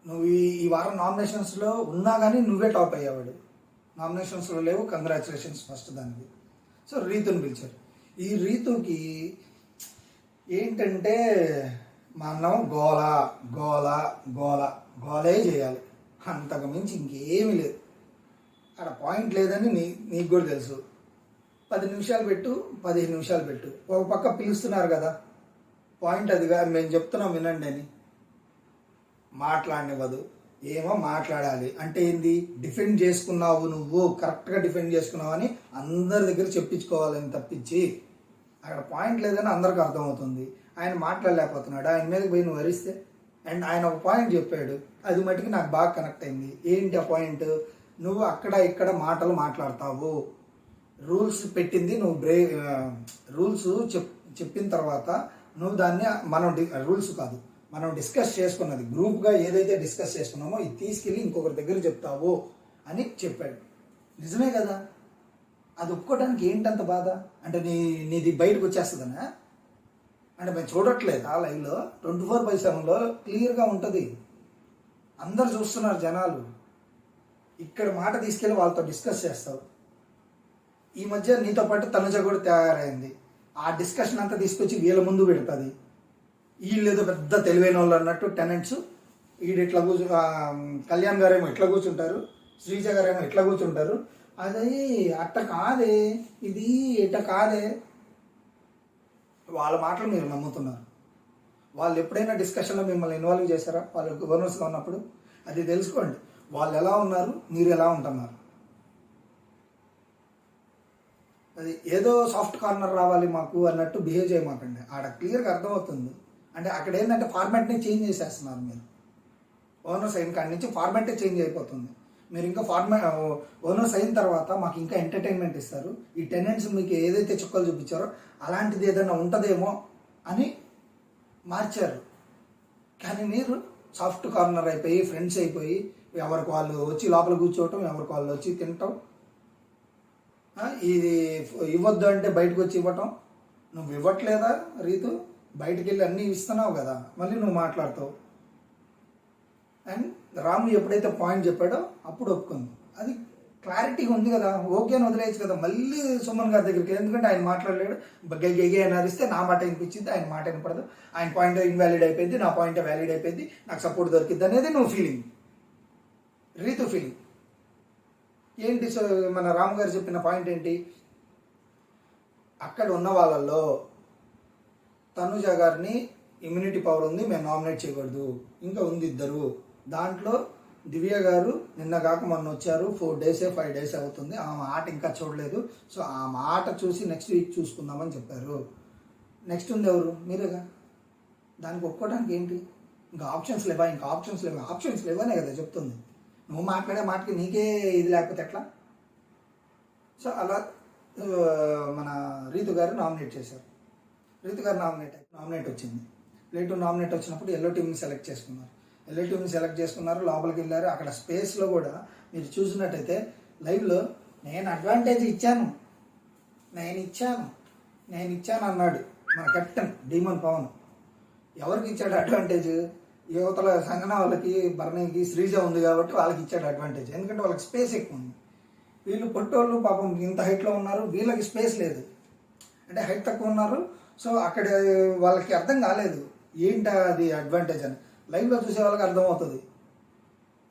Speaker 1: నువ్వు ఈ వారం నామినేషన్స్లో ఉన్నా కానీ నువ్వే టాప్ అయ్యేవాడు. నామినేషన్స్లో లేవు, కంగ్రాచులేషన్స్ ఫస్ట్ దానికి. సో రీతుని పిలిచారు. ఈ రీతుకి ఏంటంటే మనం గోలే చేయాలి, అంతకు మించి ఇంకేమీ లేదు. అక్కడ పాయింట్ లేదని నీకు కూడా తెలుసు. 10 నిమిషాలు పెట్టు, 15 నిమిషాలు పెట్టు. ఒక పక్క పిలుస్తున్నారు కదా, పాయింట్ అదిగా మేము చెప్తున్నాం వినండి అని. మాట్లాడనివ్వదు. ఏమో మాట్లాడాలి అంటే ఏంది, డిఫెండ్ చేసుకున్నావు, నువ్వు కరెక్ట్గా డిఫెండ్ చేసుకున్నావు అని అందరి దగ్గర చెప్పించుకోవాలని తప్పించి అక్కడ పాయింట్ లేదని అందరికి అర్థమవుతుంది. ఆయన మాట్లాడలేకపోతున్నాడు, ఆయన మీదకి పోయి నువ్వు వరిస్తే. అండ్ ఆయన ఒక పాయింట్ చెప్పాడు, అది మటుకు నాకు బాగా కనెక్ట్ అయింది. ఏంటి ఆ పాయింట్, నువ్వు అక్కడ ఇక్కడ మాటలు మాట్లాడతావు, రూల్స్ పెట్టింది నువ్వు రూల్స్ చెప్పిన తర్వాత నువ్వు దాన్ని రూల్స్ కాదు మనం డిస్కస్ చేసుకున్నది, గ్రూప్గా ఏదైతే డిస్కస్ చేసుకున్నామో ఇది తీసుకెళ్ళి ఇంకొకరి దగ్గర చెప్తావు అని చెప్పాడు. నిజమే కదా, అది ఒప్పుకోవడానికి ఏంటంత బాధ అంటే నీది బయటకు వచ్చేస్తుందనా? అంటే మేము చూడట్లేదు ఆ లైవ్లో 24/7లో క్లియర్గా ఉంటుంది, అందరు చూస్తున్నారు జనాలు. ఇక్కడ మాట తీసుకెళ్ళి వాళ్ళతో డిస్కస్ చేస్తావు. ఈ మధ్య నీతో పాటు తనుజ కూడా తయారైంది. ఆ డిస్కషన్ అంతా తీసుకొచ్చి వీళ్ళ ముందు పెడుతుంది. వీళ్ళు ఏదో పెద్ద తెలివైన వాళ్ళు అన్నట్టు టెనెంట్స్, వీడు ఇట్లా కళ్యాణ్ గారేమో ఇట్లా కూర్చుంటారు, శ్రీజ గారేమో ఇట్లా కూర్చుంటారు, అది అట్ట కాదే, ఇది ఇట్ట కాదే. వాళ్ళ మాటలు మీరు నమ్ముతున్నారు. వాళ్ళు ఎప్పుడైనా డిస్కషన్లో మిమ్మల్ని ఇన్వాల్వ్ చేశారా వాళ్ళు గవర్నర్స్గా ఉన్నప్పుడు? అది తెలుసుకోండి. వాళ్ళు ఎలా ఉన్నారు, మీరు ఎలా ఉంటున్నారు. అది ఏదో సాఫ్ట్ కార్నర్ రావాలి మాకు అన్నట్టు బిహేవ్ చేయమాకండి. ఆడ క్లియర్గా అర్థమవుతుంది. అంటే అక్కడ ఏంటంటే ఫార్మాట్ని చేంజ్ చేసేస్తున్నారు మీరు. ఓనర్స్ అయిన కాడి నుంచి ఫార్మాటే చేంజ్ అయిపోతుంది. మీరు ఇంకా ఓనర్స్ అయిన తర్వాత మాకు ఇంకా ఎంటర్టైన్మెంట్ ఇస్తారు, ఈ టెనెంట్స్ మీకు ఏదైతే చుక్కలు చూపించారో అలాంటిది ఏదైనా ఉంటుందేమో అని మార్చారు. కానీ మీరు సాఫ్ట్ కార్నర్ అయిపోయి ఫ్రెండ్స్ అయిపోయి ఎవరికి వాళ్ళు వచ్చి లోపల కూర్చోవటం, ఎవరికి వాళ్ళు వచ్చి తినటం, ఇది ఇవ్వద్దు అంటే బయటకు వచ్చి ఇవ్వటం. నువ్వు ఇవ్వట్లేదా రీతు? బయటికి వెళ్ళి అన్నీ ఇస్తున్నావు కదా, మళ్ళీ నువ్వు మాట్లాడతావు. అండ్ రాము ఎప్పుడైతే పాయింట్ చెప్పాడో అప్పుడు ఒప్పుకుంది. అది క్లారిటీగా ఉంది కదా, ఓకే అని వదిలేయచ్చు కదా. మళ్ళీ సుమన్ గారి దగ్గరికి, ఎందుకంటే ఆయన మాట్లాడలేడు, గెగే అని అరిస్తే నా మాట వినిపించింది, ఆయన మాట వినపడదు, ఆయన పాయింట్ ఇన్వాలిడ్ అయిపోయింది, నా పాయింట్ వ్యాలిడ్ అయిపోయింది, నాకు సపోర్ట్ దొరికింది అనేది నువ్వు ఫీలింగ్, రీతు ఫీలింగ్ ఏంటి? సో మన రాము గారు చెప్పిన పాయింట్ ఏంటి? అక్కడ ఉన్న వాళ్ళల్లో తనుజ గారిని ఇమ్యూనిటీ పవర్ ఉంది, మేము నామినేట్ చేయకూడదు, ఇంకా ఉంది ఇద్దరు. దాంట్లో దివ్య గారు నిన్న కాక మొన్న వచ్చారు, 4 days 5 days అవుతుంది, ఆ మాట ఇంకా చూడలేదు, సో ఆ మాట చూసి నెక్స్ట్ వీక్ చూసుకుందామని చెప్పారు. నెక్స్ట్ ఉంది ఎవరు? మీరేగా. దానికి ఒప్పుకోవడానికి ఏంటి? ఇంకా ఆప్షన్స్ లేవా? ఇంకా ఆప్షన్స్ లేవనే కదా చెప్తుంది. నువ్వు మాట్లాడే మాటకి నీకే ఇది లేకపోతే ఎట్లా? సో అలా మన రీతు గారు నామినేట్ చేశారు. రీతు గారు నామినేట్ వచ్చింది. ప్లేటు నామినేట్ వచ్చినప్పుడు ఎల్లో టీమ్ని సెలెక్ట్ చేసుకున్నారు. లోపలికి వెళ్ళారు. అక్కడ స్పేస్లో కూడా మీరు చూసినట్టయితే లైవ్లో నేను అడ్వాంటేజ్ ఇచ్చాను అన్నాడు మన కెప్టెన్ డీమన్ పవన్. ఎవరికి ఇచ్చాడు అడ్వాంటేజ్? యువతల సంగన వాళ్ళకి, భరణికి, శ్రీజ ఉంది కాబట్టి వాళ్ళకి ఇచ్చాడు అడ్వాంటేజ్, ఎందుకంటే వాళ్ళకి స్పేస్ ఎక్కువ ఉంది. వీళ్ళు పొట్టోళ్ళు పాపం ఇంత హైట్లో ఉన్నారు, వీళ్ళకి స్పేస్ లేదు, అంటే హైట్ తక్కువ ఉన్నారు. సో అక్కడ వాళ్ళకి అర్థం కాలేదు ఏంటా అది అడ్వాంటేజ్ అని. లైవ్లో చూసే వాళ్ళకి అర్థమవుతుంది,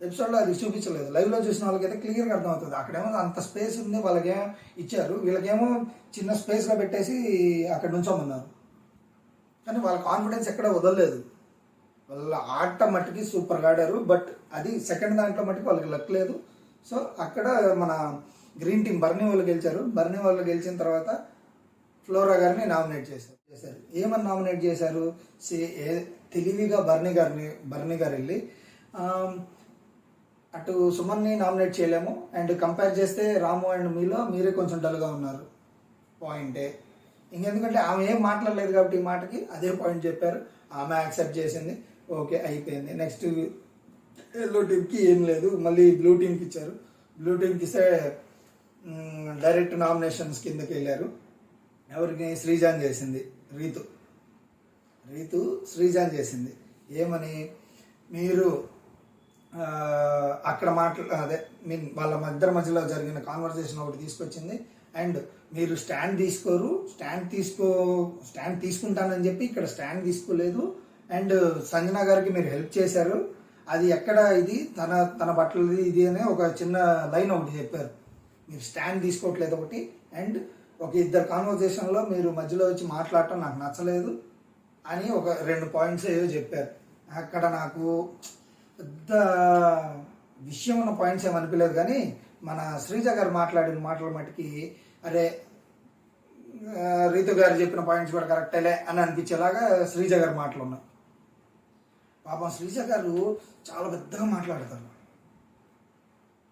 Speaker 1: ఎపిసోడ్లో అది చూపించలేదు. లైవ్లో చూసిన వాళ్ళకైతే క్లియర్గా అర్థమవుతుంది. అక్కడేమో అంత స్పేస్ ఉంది, వాళ్ళకేమో ఇచ్చారు, వీళ్ళకేమో చిన్న స్పేస్లో పెట్టేసి అక్కడ నుంచోమన్నారు. కానీ వాళ్ళ కాన్ఫిడెన్స్ ఎక్కడ వదలలేదు. వాళ్ళ ఆట మట్టుకి సూపర్గా ఆడారు, బట్ అది సెకండ్ దాంట్లో మట్టుకు వాళ్ళకి లక్ లేదు. సో అక్కడ మన గ్రీన్ టీం బర్నీ వాళ్ళు గెలిచారు. బర్నీ వాళ్ళు గెలిచిన తర్వాత ఫ్లోరా గారిని నామినేట్ చేశారు. ఏమని నామినేట్ చేశారు? తెలివిగా బర్నీ గారు వెళ్ళి అటు సుమన్ని నామినేట్ చేయలేము, అండ్ కంపేర్ చేస్తే రాము అండ్ మీరే కొంచెం డల్గా ఉన్నారు పాయింటే. ఇంకెందుకంటే ఆమె ఏం మాట్లాడలేదు కాబట్టి ఈ మాటకి అదే పాయింట్ చెప్పారు, ఆమె యాక్సెప్ట్ చేసింది, ఓకే అయిపోయింది. నెక్స్ట్ ఎల్లో టీమ్కి ఏం లేదు, మళ్ళీ బ్లూ టీమ్కి ఇచ్చారు. బ్లూ టీమ్కి ఇస్తే డైరెక్ట్ నామినేషన్స్ కిందకి వెళ్ళారు. ఎవరికి? శ్రీజాన్ చేసింది, రీతు శ్రీజాన్ చేసింది. ఏమని? మీరు అక్కడ వాళ్ళ ఇద్దరి మధ్యలో జరిగిన కాన్వర్సేషన్ ఒకటి తీసుకొచ్చింది, అండ్ మీరు స్టాండ్ తీసుకుంటానని చెప్పి ఇక్కడ స్టాండ్ తీసుకోలేదు, అండ్ సంజన గారికి మీరు హెల్ప్ చేశారు, అది ఎక్కడ ఇది తన బట్టలది ఇది అనే ఒక చిన్న లైన్ ఒకటి చెప్పారు. మీరు స్టాండ్ తీసుకోవట్లేదు ఒకటి, అండ్ ఒక ఇద్దరు కాన్వర్సేషన్లో మీరు మధ్యలో వచ్చి మాట్లాడటం నాకు నచ్చలేదు అని ఒక 2 పాయింట్స్ ఏవో చెప్పారు. అక్కడ నాకు పెద్ద విషయం ఉన్న పాయింట్స్ ఏమనిపించలేదు, కానీ మన శ్రీజ గారు మాట్లాడిన మాటల మటుకి అరే రీతు గారు చెప్పిన పాయింట్స్ కూడా కరెక్టేలే అని అనిపించేలాగా శ్రీజ గారు మాటలు ఉన్నాయి. పాపం శ్రీజ గారు చాలా పెద్దగా మాట్లాడతారు,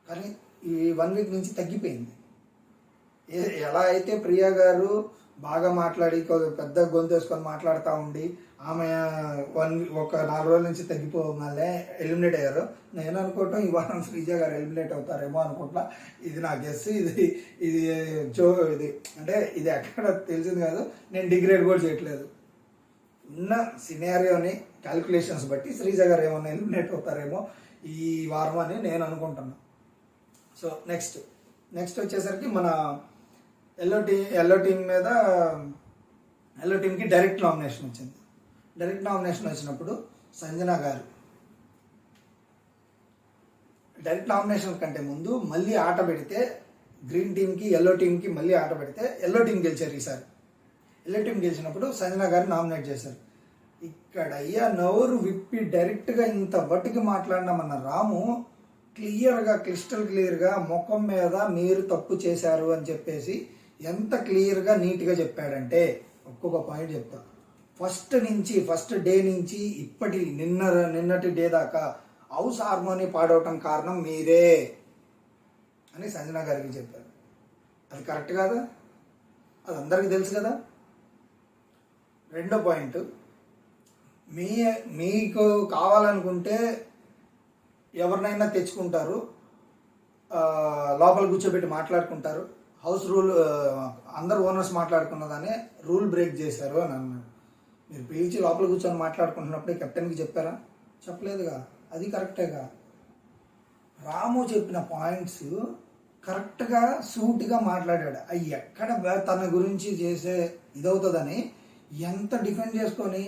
Speaker 1: కానీ ఈ 1 week నుంచి తగ్గిపోయింది. ఎలా అయితే ప్రియా గారు బాగా మాట్లాడి పెద్ద గొంతు వేసుకొని మాట్లాడుతూ ఉండి ఆమె ఒక 4 రోజుల నుంచి తగ్గిపోగానే ఎలిమినేట్ అయ్యారు. నేను అనుకోవటం ఈ వారం శ్రీజ గారు ఎలిమినేట్ అవుతారేమో అనుకుంటా. ఇది నా గెస్. ఇది అంటే ఇది ఎక్కడ తెలిసింది కాదు, నేను డిగ్రేడ్ కూడా చేయట్లేదు. ఉన్న సినారియోని క్యాలిక్యులేషన్స్ బట్టి శ్రీజ గారు ఏమన్నా ఎలిమినేట్ అవుతారేమో ఈ వారం అని నేను అనుకుంటున్నాను. సో నెక్స్ట్ వచ్చేసరికి మన ఎల్లో టీమ్కి డైరెక్ట్ నామినేషన్ వచ్చింది. డైరెక్ట్ నామినేషన్ వచ్చినప్పుడు సంజన గారు డైరెక్ట్ నామినేషన్ కంటే ముందు మళ్ళీ ఆట పెడితే గ్రీన్ టీంకి ఎల్లో టీంకి మళ్ళీ ఆట పెడితే ఎల్లో టీం గెలిచారు ఈసారి. ఎల్లో టీం గెలిచినప్పుడు సంజన గారిని నామినేట్ చేశారు. ఇక్కడ అయ్యా నోరు విప్పి డైరెక్ట్గా ఇంత వట్టికి మాట్లాడినామన్న రాము క్లియర్గా క్రిస్టల్ క్లియర్గా ముఖం మీద మీరు తప్పు చేశారు అని చెప్పేసి ఎంత క్లియర్గా నీట్గా చెప్పాడంటే, ఒక్కొక్క పాయింట్ చెప్తా. ఫస్ట్ డే నుంచి నిన్నటి డే దాకా హౌస్ హార్మోని పాడవటం కారణం మీరే అని సంజన గారికి చెప్పారు. అది కరెక్ట్ కాదా? అది అందరికీ తెలుసు కదా. రెండో పాయింట్, మీకు కావాలనుకుంటే ఎవరినైనా తెచ్చుకుంటారు, లోపల కూర్చోబెట్టి మాట్లాడుకుంటారు. హౌస్ రూల్ అందరు ఓనర్స్ మాట్లాడుకున్నదానే రూల్ బ్రేక్ చేశారు అని అన్నాడు. మీరు పిలిచి లోపల కూర్చొని మాట్లాడుకుంటున్నప్పుడే కెప్టెన్కి చెప్పారా? చెప్పలేదుగా. అది కరెక్టేగా. రాము చెప్పిన పాయింట్స్ కరెక్ట్గా సూటిగా మాట్లాడాడు. అవి ఎక్కడ తన గురించి చేసే ఇదవుతుందని ఎంత డిఫెండ్ చేసుకొని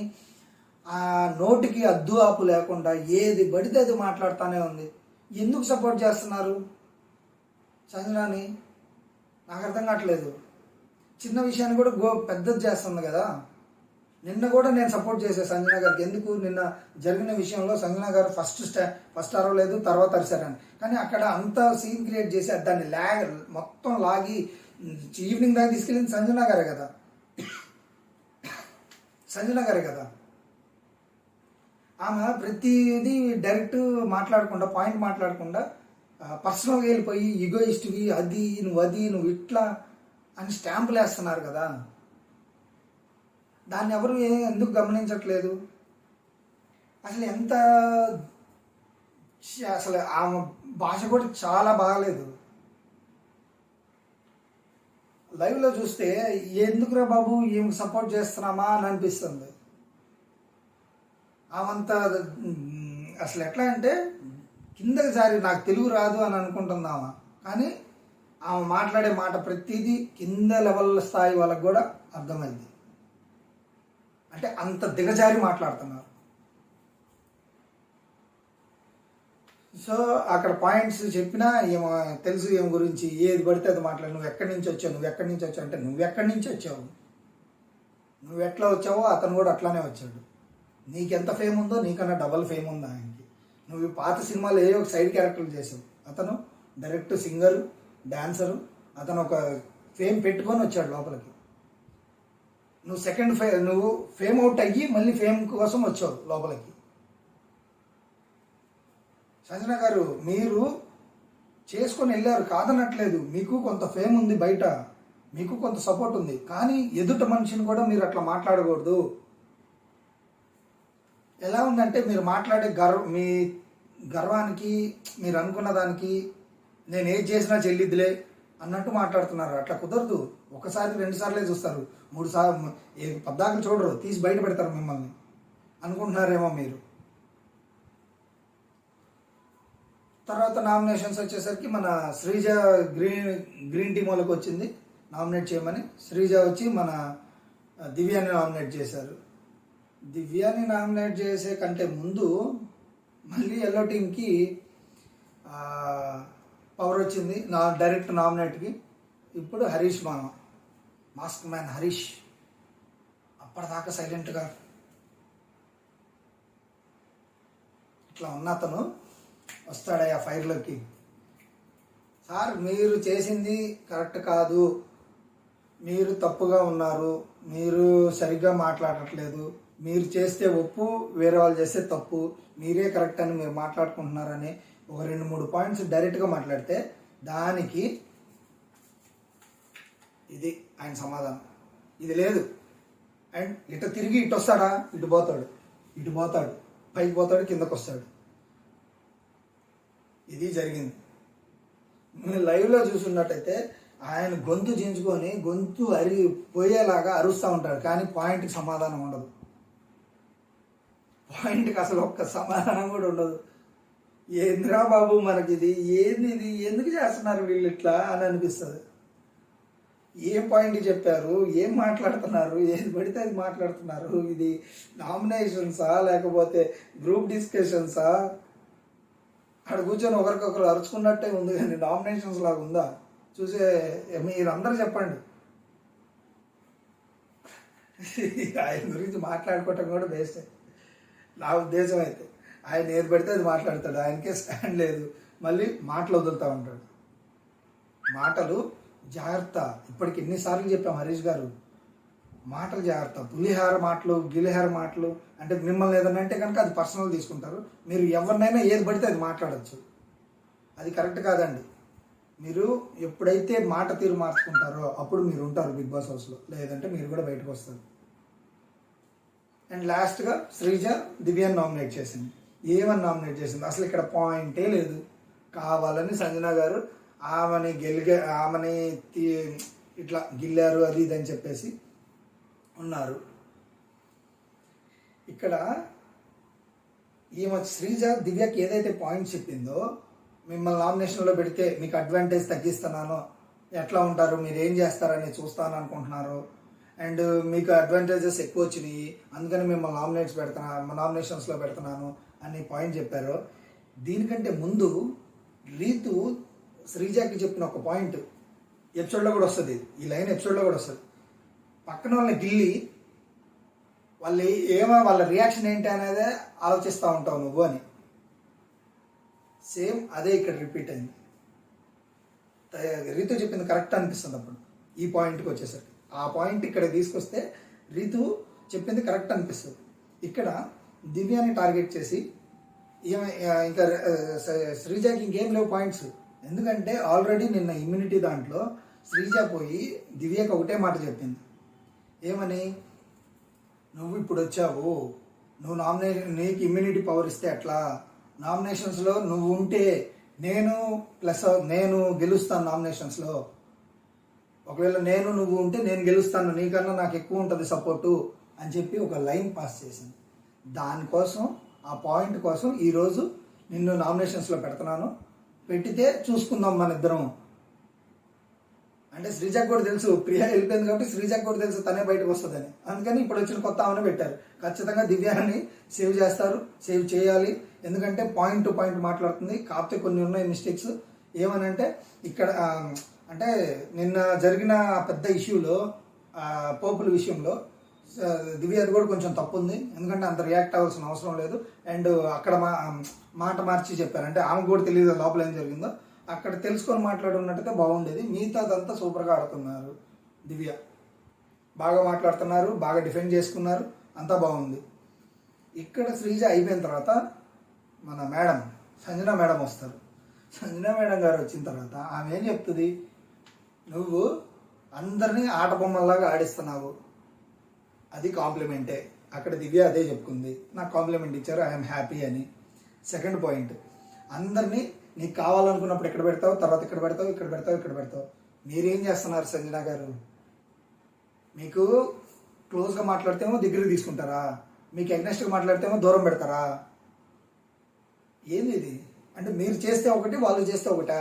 Speaker 1: ఆ నోటికి అద్దు ఆపు లేకుండా ఏది పడితే అది మాట్లాడుతూనే ఉంది. ఎందుకు సపోర్ట్ చేస్తున్నారు సంజనాని? నాకు అర్థం కావట్లేదు. చిన్న విషయాన్ని కూడా పెద్దది చేస్తుంది కదా. నిన్న కూడా నేను సపోర్ట్ చేసే సంజన గారికి. ఎందుకు? నిన్న జరిగిన విషయంలో సంజన గారు ఫస్ట్ అరవలేదు, తర్వాత అరిశారని. కానీ అక్కడ అంత సీన్ క్రియేట్ చేసి దాన్ని మొత్తం లాగి ఈవినింగ్ దాకా తీసుకెళ్ళింది సంజన గారే కదా. ఆమె ప్రతిదీ డైరెక్ట్ మాట్లాడకుండా, పాయింట్ మాట్లాడకుండా పర్సనల్గా వెళ్ళిపోయి ఈగోయిస్ట్వి, నువ్వు ఇట్లా అని స్టాంపులు వేస్తున్నారు కదా. దాన్ని ఎవరు ఎందుకు గమనించట్లేదు? అసలు ఆమె భాష కూడా చాలా బాగాలేదు. లైవ్లో చూస్తే ఎందుకురా బాబు ఏం సపోర్ట్ చేస్తున్నామా అని అనిపిస్తుంది. ఆమంతా అసలు ఎట్లా అంటే కిందకి జారి నాకు తెలుగు రాదు అని అనుకుంటుందామా, కానీ ఆమె మాట్లాడే మాట ప్రతిదీ కింద లెవెల్ స్థాయి వాళ్ళకి కూడా అర్థమైంది. అంటే అంత దిగజారి మాట్లాడుతున్నారు. సో అక్కడ పాయింట్స్ చెప్పినా ఏమో తెలుసు ఏం గురించి, ఏది పడితే అది మాట్లాడు. నువ్వు ఎక్కడి నుంచి వచ్చావు అంటే నువ్వెక్కడి నుంచి వచ్చావు, నువ్వు ఎట్లా వచ్చావో అతను కూడా అట్లానే వచ్చాడు. నీకెంత ఫేమ్ ఉందో నీకన్నా డబల్ ఫేమ్ ఉంది ఆయనకి. నువ్వు పాత సినిమాలో ఏ ఒక సైడ్ క్యారెక్టర్లు చేసావు. అతను డైరెక్ట్ సింగరు, డాన్సరు. అతను ఒక ఫేమ్ పెట్టుకొని వచ్చాడు లోపలికి. నువ్వు ఫేమ్ అవుట్ అయ్యి మళ్ళీ ఫేమ్ కోసం వచ్చావు లోపలికి. సంజన గారు మీరు చేసుకొని వెళ్ళారు, కాదనట్లేదు. మీకు కొంత ఫేమ్ ఉంది బయట, మీకు కొంత సపోర్ట్ ఉంది. కానీ ఎదుట మనిషిని కూడా మీరు అట్లా మాట్లాడకూడదు. ఎలా ఉందంటే మీరు మాట్లాడే మీ గర్వానికి, మీరు అనుకున్న దానికి నేను ఏది చేసినా చెల్లిద్దులే అన్నట్టు మాట్లాడుతున్నారు. అట్లా కుదరదు. ఒకసారి 2 సార్లే చూస్తారు, 3 సార్లు పద్దాకలు చూడరు, తీసి బయట పెడతారు మిమ్మల్ని అనుకుంటున్నారేమో మీరు. తర్వాత నామినేషన్స్ వచ్చేసరికి మన శ్రీజ గ్రీన్ టీమ్ వాళ్ళకి వచ్చింది నామినేట్ చేయమని. శ్రీజ వచ్చి మన దివ్యాని నామినేట్ చేశారు. దివ్యాని నామినేట్ చేసే కంటే ముందు మళ్ళీ ఎల్లో టీంకి పవర్ వచ్చింది డైరెక్ట్ నామినేట్కి. ఇప్పుడు హరీష్ మాస్క్ మ్యాన్ హరీష్ అప్పటిదాకా సైలెంట్గా ఇట్లా ఉన్న అతను వస్తాడు ఆ ఫైర్లోకి. సార్ మీరు చేసింది కరెక్ట్ కాదు, మీరు తప్పుగా ఉన్నారు, మీరు సరిగ్గా మాట్లాడట్లేదు, మీరు చేస్తే ఒప్పు, వేరే వాళ్ళు చేస్తే తప్పు, మీరే కరెక్ట్ అని మీరు మాట్లాడుకుంటున్నారని ఒక 2-3 పాయింట్స్ డైరెక్ట్గా మాట్లాడితే దానికి ఇది ఆయన సమాధానం. ఇది లేదు. అండ్ ఇటు తిరిగి ఇటు వస్తాడా, ఇటు పోతాడు, పైకి పోతాడు, కిందకు వస్తాడు. ఇది జరిగింది. మీరు లైవ్లో చూసున్నట్టయితే ఆయన గొంతు చించుకొని గొంతు పోయేలాగా అరుస్తూ ఉంటాడు, కానీ పాయింట్కి సమాధానం ఉండదు. పాయింట్కి అసలు ఒక్క సమాధానం కూడా ఉండదు. ఏంద్రా బాబు మనకి ఇది ఎందుకు చేస్తున్నారు వీళ్ళు ఇట్లా అని అనిపిస్తుంది. ఏం పాయింట్ చెప్పారు, ఏం మాట్లాడుతున్నారు, ఏది పడితే అది మాట్లాడుతున్నారు. ఇది నామినేషన్సా లేకపోతే గ్రూప్ డిస్కషన్సా? అక్కడ కూర్చొని ఒకరికొకరు అరుచుకున్నట్టే ఉంది, కానీ నామినేషన్స్ లాగా ఉందా? చూసే మీరందరూ చెప్పండి. ఆయన గురించి మాట్లాడుకోవటం కూడా వేస్టే నా ఉద్దేశం అయితే. ఆయన ఏది పడితే అది మాట్లాడతాడు, ఆయనకే స్టాండ్ లేదు, మళ్ళీ మాటలు వదులుతూ ఉంటాడు. మాటలు జాగ్రత్త. ఇప్పటికి ఎన్నిసార్లు చెప్పాం హరీష్ గారు, మాటలు జాగ్రత్త. పులిహార మాటలు, గిలిహార మాటలు అంటే మిమ్మల్ని ఏదన్నా అంటే కనుక అది పర్సనల్ తీసుకుంటారు. మీరు ఎవరినైనా ఏది పడితే అది మాట్లాడచ్చు, అది కరెక్ట్ కాదండి. మీరు ఎప్పుడైతే మాట తీరు మార్చుకుంటారో అప్పుడు మీరు ఉంటారు బిగ్ బాస్ హౌస్లో, లేదంటే మీరు కూడా బయటకు వస్తారు. అండ్ లాస్ట్గా శ్రీజ దివ్యాన్ని నామినేట్ చేసింది. ఏమని నామినేట్ చేసింది అసలు ఇక్కడ పాయింటే లేదు. కావాలని సంజన గారు ఆమెని ఇట్లా గిల్లారు అది ఇది అని చెప్పేసి ఉన్నారు. ఇక్కడ ఈమె శ్రీజ దివ్యకి ఏదైతే పాయింట్ చెప్పిందో, మిమ్మల్ని నామినేషన్లో పెడితే మీకు అడ్వాంటేజ్ తగ్గిస్తున్నాను, ఎట్లా ఉంటారు, మీరు ఏం చేస్తారని చూస్తాను అనుకుంటున్నారు, అండ్ మీకు అడ్వాంటేజెస్ ఎక్కువ వచ్చినాయి, అందుకని మిమ్మల్ని నామినేషన్స్లో పెడుతున్నాను అని పాయింట్ చెప్పారు. దీనికంటే ముందు రీతు శ్రీజాకి చెప్పిన ఒక పాయింట్ ఎపిసోడ్లో కూడా వస్తుంది, ఈ లైన్ ఎపిసోడ్లో కూడా వస్తుంది. పక్కన వాళ్ళని గిల్లి వాళ్ళ రియాక్షన్ ఏంటి అనేది ఆలోచిస్తూ ఉంటావు నువ్వు అని. సేమ్ అదే ఇక్కడ రిపీట్ అయింది. రీతు చెప్పింది కరెక్ట్ అనిపిస్తుంది అప్పుడు ఈ పాయింట్కి వచ్చేసరికి. ఆ పాయింట్ ఇక్కడ తీసుకొస్తే రీతు చెప్పింది కరెక్ట్ అనిపిస్తుంది. ఇక్కడ దివ్యాని టార్గెట్ చేసి ఇంకా శ్రీజాకి ఇంకేం లేవు పాయింట్స్. ఎందుకంటే ఆల్రెడీ నిన్న ఇమ్యూనిటీ దాంట్లో శ్రీజ పోయి దివ్యకి ఒకటే మాట చెప్పింది. ఏమని, నువ్వు ఇప్పుడు వచ్చావు, నువ్వు నీకు ఇమ్యూనిటీ పవర్ ఇస్తే ఎట్లా, నామినేషన్స్లో నువ్వు ఉంటే నేను గెలుస్తాను నామినేషన్స్లో, ఒకవేళ నువ్వు ఉంటే నేను గెలుస్తాను, నీకన్నా నాకు ఎక్కువ ఉంటుంది సపోర్టు అని చెప్పి ఒక లైన్ పాస్ చేసింది. దానికోసం ఆ పాయింట్ కోసం ఈరోజు నిన్ను నామినేషన్స్లో పెడుతున్నాను, పెట్టితే చూసుకుందాం మన ఇద్దరం. అంటే శ్రీజాకి కూడా తెలుసు ప్రియా వెళ్ళిపోయింది కాబట్టి శ్రీజాకి కూడా తెలుసు తనే బయటకు వస్తుందని, అందుకని ఇప్పుడు వచ్చిన కొత్త ఆమెను పెట్టారు. ఖచ్చితంగా దివ్యాన్ని సేవ్ చేస్తారు, సేవ్ చేయాలి. ఎందుకంటే పాయింట్ టు పాయింట్ మాట్లాడుతుంది. కాకపోతే కొన్ని ఉన్నాయి మిస్టేక్స్. ఏమనంటే ఇక్కడ అంటే నిన్న జరిగిన పెద్ద ఇష్యూలో పోపుల విషయంలో దివ్యాది కూడా కొంచెం తప్పు ఉంది. ఎందుకంటే అంత రియాక్ట్ అవ్వాల్సిన అవసరం లేదు. అండ్ అక్కడ మాట మార్చి చెప్పారు, అంటే ఆమెకు కూడా తెలియదు లోపల ఏం జరిగిందో. అక్కడ తెలుసుకొని మాట్లాడున్నట్టయితే బాగుండేది. మిగతాదంతా సూపర్గా ఆడుతున్నారు. దివ్య బాగా మాట్లాడుతున్నారు, బాగా డిఫెండ్ చేసుకున్నారు, అంతా బాగుంది. ఇక్కడ శ్రీజ అయిపోయిన తర్వాత మన మేడం సంజన మేడం వస్తారు. సంజన మేడం గారు వచ్చిన తర్వాత ఆమె ఏం చెప్తుంది, నువ్వు అందరినీ ఆట బొమ్మల్లాగా ఆడిస్తున్నావు, అది కాంప్లిమెంటే. అక్కడ దివ్య అదే చెప్పుకుంది, నాకు కాంప్లిమెంట్ ఇచ్చారు, ఐఎమ్ హ్యాపీ అని. సెకండ్ పాయింట్, అందరినీ నీకు కావాలనుకున్నప్పుడు ఇక్కడ పెడతావు, తర్వాత ఇక్కడ పెడతావు. మీరేం చేస్తున్నారు సంజన గారు? మీకు క్లోజ్గా మాట్లాడితేమో దగ్గరికి తీసుకుంటారా, మీకు అగ్నెస్ట్గా మాట్లాడితేమో దూరం పెడతారా? ఏంది ఇది? అంటే మీరు చేస్తే ఒకటి, వాళ్ళు చేస్తే ఒకటా?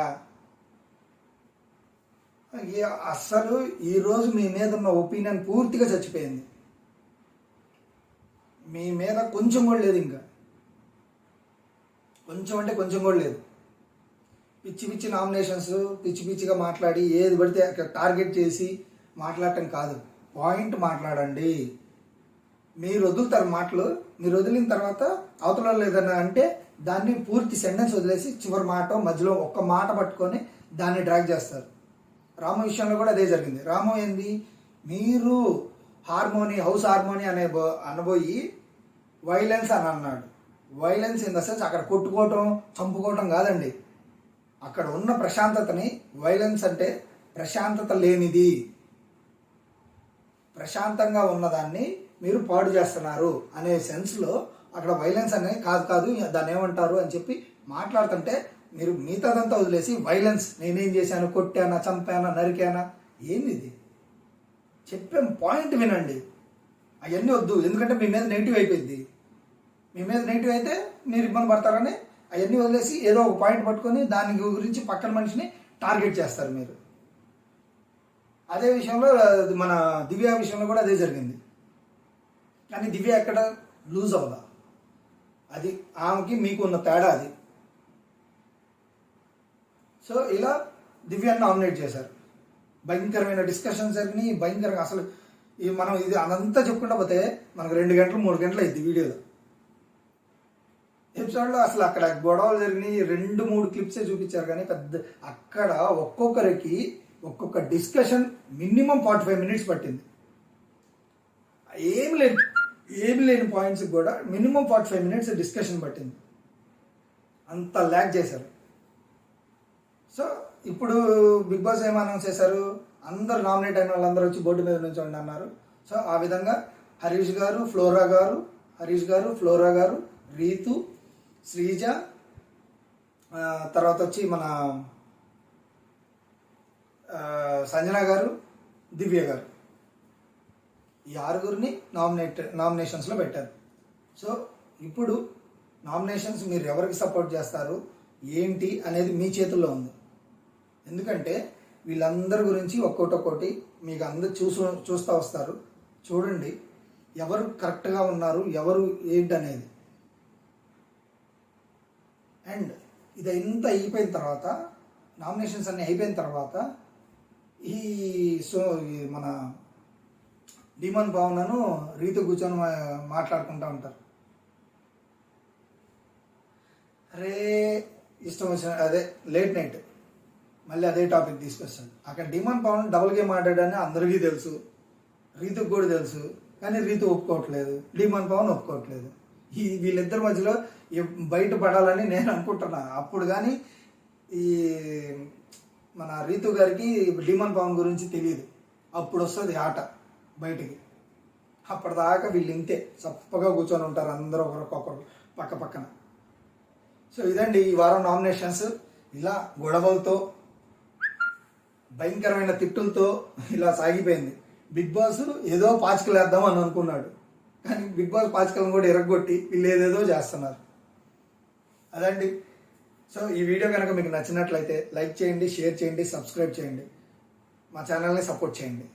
Speaker 1: అస్సలు ఈరోజు మీ మీద ఉన్న ఒపీనియన్ పూర్తిగా చచ్చిపోయింది. మీ మీద కొంచెం కూడా లేదు, ఇంకా కొంచెం అంటే కొంచెం కూడా లేదు. పిచ్చి నామినేషన్స్, పిచ్చిగా మాట్లాడి ఏది పడితే టార్గెట్ చేసి మాట్లాడటం కాదు, పాయింట్ మాట్లాడండి. మీరు వదులుతారు మాటలు, మీరు వదిలిన తర్వాత అవతల లేదన్నా అంటే దాన్ని పూర్తి సెంటెన్స్ వదిలేసి చివరి మాట మధ్యలో ఒక్క మాట పట్టుకొని దాన్ని డ్రాగ్ చేస్తారు. రాము విషయంలో కూడా అదే జరిగింది. రాము ఏంది, మీరు హౌస్ హార్మోని అనబోయి వైలెన్స్ అని అన్నాడు. వైలెన్స్ ఇన్ ద సెన్స్ అక్కడ కొట్టుకోవటం, చంపుకోవటం కాదండి. అక్కడ ఉన్న ప్రశాంతతని, వైలెన్స్ అంటే ప్రశాంతత లేనిది, ప్రశాంతంగా ఉన్నదాన్ని మీరు పాడు చేస్తున్నారు అనే సెన్స్లో అక్కడ వైలెన్స్ అనే కాదు దాన్ని ఏమంటారు అని చెప్పి మాట్లాడుతుంటే మీరు మిగతాదంతా వదిలేసి వైలెన్స్, నేనేం చేశాను, కొట్టానా, చంపానా, నరికానా, ఏంది ఇది? చెప్పే పాయింట్ వినండి. అవన్నీ వద్దు, ఎందుకంటే మీ మీద నెగిటివ్ అయిపోయింది. మీ మీద నెగిటివ్ అయితే మీరు ఇబ్బంది పడతారని అవన్నీ వదిలేసి ఏదో ఒక పాయింట్ పట్టుకొని దాని గురించి పక్కన మనిషిని టార్గెట్ చేస్తారు మీరు. అదే విషయంలో మన దివ్య విషయంలో కూడా అదే జరిగింది. కానీ దివ్య ఎక్కడ లూజ్ అవ్వదా, అది ఆమెకి మీకు ఉన్న తేడా అది. సో ఇలా దివ్యాన్ని నామినేట్ చేశారు. భయంకరమైన డిస్కషన్స్ అన్ని భయంకరంగా అసలు మనం ఇది అదంతా చెప్పుకుంటా పోతే మనకు 2 గంటలు 3 గంటలు అయింది వీడియోలో. ఎపిసోడ్లో అసలు అక్కడ గొడవలు జరిగినాయి 2-3 క్లిప్సే చూపించారు కానీ పెద్ద అక్కడ ఒక్కొక్కరికి ఒక్కొక్క డిస్కషన్ మినిమం 45 మినిట్స్ పట్టింది. ఏమి లేని పాయింట్స్ కూడా మినిమం 45 మినిట్స్ డిస్కషన్ పట్టింది. అంత ల్యాగ్ చేశారు. సో ఇప్పుడు బిగ్ బాస్ ఏం అనౌన్స్ చేశారు, అందరు నామినేట్ అయిన వాళ్ళందరూ వచ్చి బోర్డు మీద నుంచోండి అన్నారు. సో ఆ విధంగా హరీష్ గారు, ఫ్లోరా గారు, రీతు, శ్రీజ, తర్వాత వచ్చి మన సంజన గారు, దివ్య గారు, ఈ 6గురిని నామినేషన్స్లో పెట్టారు. సో ఇప్పుడు నామినేషన్స్ మీరు ఎవరికి సపోర్ట్ చేస్తారు ఏంటి అనేది మీ చేతుల్లో ఉంది. ఎందుకంటే వీళ్ళందరి గురించి ఒక్కొక్కటి మీకు అందరు చూస్తూ వస్తారు. చూడండి ఎవరు కరెక్ట్గా ఉన్నారు, ఎవరు ఏంటి అనేది. అండ్ ఇది ఇంత అయిపోయిన తర్వాత, నామినేషన్స్ అన్నీ అయిపోయిన తర్వాత మన డిమాన్ పవన్ను రీతు కూర్చొని మాట్లాడుకుంటూ ఉంటారు. అరే ఇష్టం వచ్చిన అదే లేట్ నైట్ మళ్ళీ అదే టాపిక్ తీసుకొస్తాను. అక్కడ డిమాండ్ పవన్ డబుల్ గేమ్ ఆడాడని అందరికీ తెలుసు, రీతుకు కూడా తెలుసు. కానీ రీతు ఒప్పుకోవట్లేదు, డిమాండ్ పవన్ ఒప్పుకోవట్లేదు. వీళ్ళిద్దరి మధ్యలో బయట పడాలని నేను అనుకుంటున్నా. అప్పుడు కానీ ఈ మన రీతు గారికి డిమాండ్ పవన్ గురించి తెలియదు. అప్పుడు వస్తుంది ఆట బయటికి. అప్పటిదాకా వీళ్ళు ఇంతే చప్పగా కూర్చొని ఉంటారు అందరూ ఒకరికొకరు పక్క పక్కన. సో ఇదండి ఈ వారం నామినేషన్స్. ఇలా గొడవలతో భయంకరమైన తిట్టులతో ఇలా సాగిపోయింది. బిగ్ బాస్ ఏదో పాచికలు వేద్దాం అని అనుకున్నాడు, కానీ బిగ్ బాస్ పాచికలను కూడా ఎరగొట్టి వీళ్ళు ఏదేదో చేస్తున్నారు. అదండి. సో ఈ వీడియో కనుక మీకు నచ్చినట్లయితే లైక్ చేయండి, షేర్ చేయండి, సబ్స్క్రైబ్ చేయండి, మా ఛానల్ని సపోర్ట్ చేయండి.